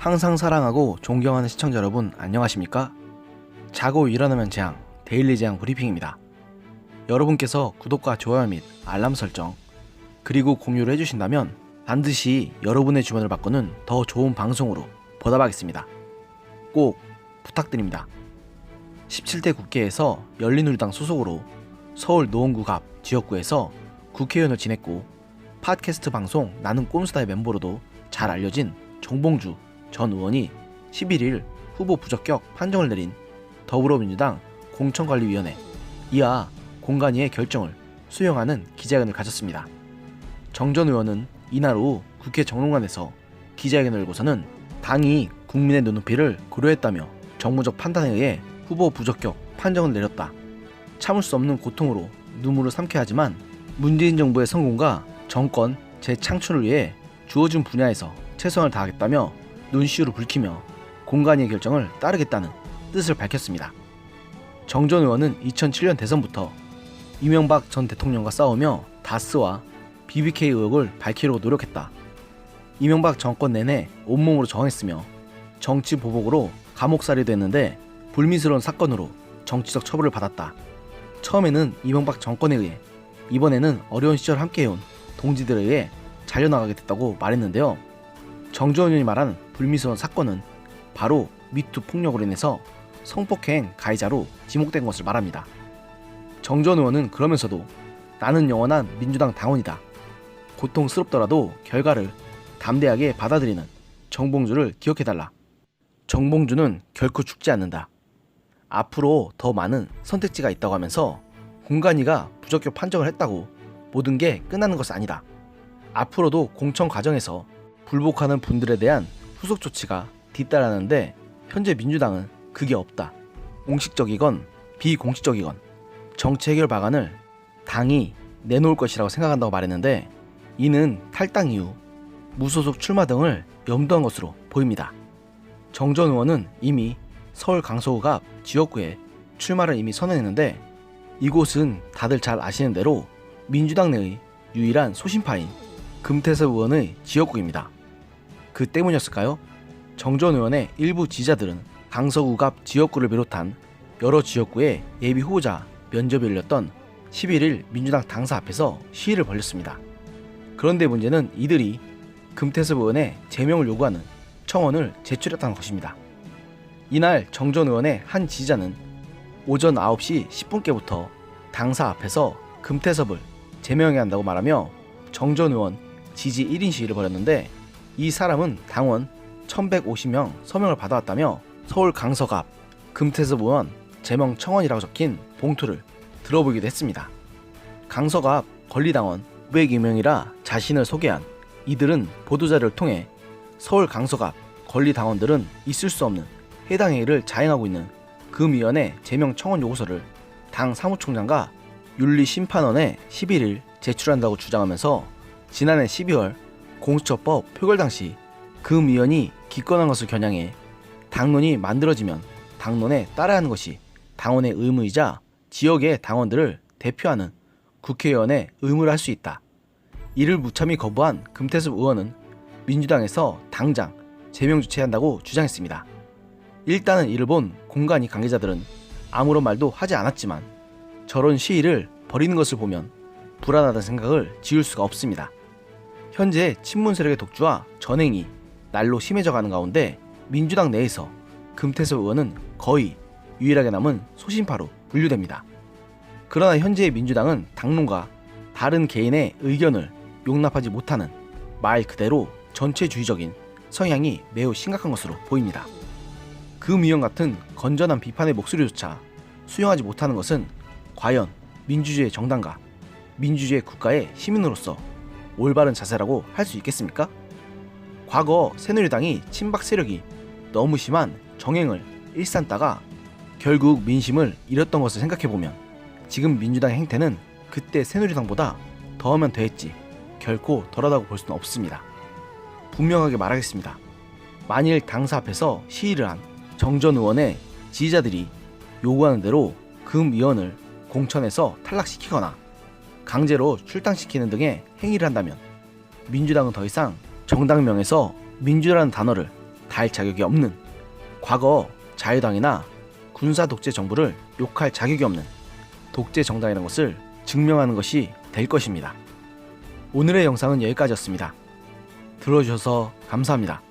항상 사랑하고 존경하는 시청자 여러분 안녕하십니까? 자고 일어나면 재앙, 데일리 재앙 브리핑입니다. 여러분께서 구독과 좋아요 및 알람 설정 그리고 공유를 해주신다면 반드시 여러분의 주변을 바꾸는 더 좋은 방송으로 보답하겠습니다. 꼭 부탁드립니다. 17대 국회에서 열린우리당 소속으로 서울 노원구 갑 지역구에서 국회의원을 지냈고 팟캐스트 방송 나는 꼼수다의 멤버로도 잘 알려진 정봉주 전 의원이 11일 후보 부적격 판정을 내린 더불어민주당 공천관리위원회 이하 공관위의 결정을 수용하는 기자회견을 가졌습니다. 정 전 의원은 이날 오후 국회 정론관에서 기자회견을 열고서는 당이 국민의 눈높이를 고려했다며 정무적 판단에 의해 후보 부적격 판정을 내렸다. 참을 수 없는 고통으로 눈물을 삼켜야 하지만 문재인 정부의 성공과 정권 재창출을 위해 주어진 분야에서 최선을 다하겠다며 눈시울을 붉히며 공관위의 결정을 따르겠다는 뜻을 밝혔습니다. 정 전 의원은 2007년 대선부터 이명박 전 대통령과 싸우며 다스와 BBK 의혹을 밝히려고 노력했다. 이명박 정권 내내 온몸으로 저항했으며 정치 보복으로 감옥살이도 했는데 불미스러운 사건으로 정치적 처벌을 받았다. 처음에는 이명박 정권에 의해, 이번에는 어려운 시절 함께해온 동지들에 의해 잘려나가게 됐다고 말했는데요. 정 전 의원이 말한 불미스러운 사건은 바로 미투 폭력으로 인해서 성폭행 가해자로 지목된 것을 말합니다. 정 전 의원은 그러면서도 나는 영원한 민주당 당원이다. 고통스럽더라도 결과를 담대하게 받아들이는 정봉주를 기억해달라. 정봉주는 결코 죽지 않는다. 앞으로 더 많은 선택지가 있다고 하면서 공관위가 부적격 판정을 했다고 모든 게 끝나는 것은 아니다. 앞으로도 공천 과정에서 불복하는 분들에 대한 후속 조치가 뒤따르는데 현재 민주당은 그게 없다. 공식적이건 비공식적이건 정치 해결 방안을 당이 내놓을 것이라고 생각한다고 말했는데 이는 탈당 이후 무소속 출마 등을 염두한 것으로 보입니다. 정 전 의원은 이미 서울 강서구 갑 지역구에 출마를 이미 선언했는데 이곳은 다들 잘 아시는 대로 민주당 내의 유일한 소신파인 금태섭 의원의 지역구입니다. 그 때문이었을까요? 정 전 의원의 일부 지지자들은 강서구 갑 지역구를 비롯한 여러 지역구의 예비 후보자 면접이 열렸던 11일 민주당 당사 앞에서 시위를 벌였습니다. 그런데 문제는 이들이 금태섭 의원의 제명을 요구하는 청원을 제출했다는 것입니다. 이날 정 전 의원의 한 지지자는 오전 9시 10분께부터 당사 앞에서 금태섭을 제명해야 한다고 말하며 정 전 의원 지지 1인 시위를 벌였는데 이 사람은 당원 1150명 서명을 받아왔다며 서울 강서구 앞 금태섭 의원 제명 청원이라고 적힌 봉투를 들어보기도 했습니다. 강서구 앞 권리당원 500여명이라 자신을 소개한 이들은 보도자료를 통해 서울 강서구 앞 권리당원들은 있을 수 없는 해당 행위를 자행하고 있는 금위원회 제명 청원 요구서를 당 사무총장과 윤리심판원에 11일 제출한다고 주장하면서 지난해 12월 공수처법 표결 당시 금위원이 기권한 것을 겨냥해 당론이 만들어지면 당론에 따라야 하는 것이 당원의 의무이자 지역의 당원들을 대표하는 국회의원의 의무를 할 수 있다. 이를 무참히 거부한 금태섭 의원은 민주당에서 당장 제명 조치한다고 주장했습니다. 일단은 이를 본 공관위 관계자들은 아무런 말도 하지 않았지만 저런 시위를 벌이는 것을 보면 불안하다는 생각을 지울 수가 없습니다. 현재 친문 세력의 독주와 전행이 날로 심해져가는 가운데 민주당 내에서 금태섭 의원은 거의 유일하게 남은 소신파로 분류됩니다. 그러나 현재의 민주당은 당론과 다른 개인의 의견을 용납하지 못하는 말 그대로 전체주의적인 성향이 매우 심각한 것으로 보입니다. 금위원 같은 건전한 비판의 목소리조차 수용하지 못하는 것은 과연 민주주의의 정당과 민주주의 국가의 시민으로서 올바른 자세라고 할 수 있겠습니까? 과거 새누리당이 친박 세력이 너무 심한 정행을 일삼다가 결국 민심을 잃었던 것을 생각해보면 지금 민주당의 행태는 그때 새누리당보다 더하면 더했지 결코 덜하다고 볼 수는 없습니다. 분명하게 말하겠습니다. 만일 당사 앞에서 시위를 한 정 전 의원의 지지자들이 요구하는 대로 금 의원을 공천에서 탈락시키거나 강제로 출당시키는 등의 행위를 한다면 민주당은 더 이상 정당명에서 민주라는 단어를 달 자격이 없는, 과거 자유당이나 군사 독재 정부를 욕할 자격이 없는 독재 정당이라는 것을 증명하는 것이 될 것입니다. 오늘의 영상은 여기까지였습니다. 들어주셔서 감사합니다.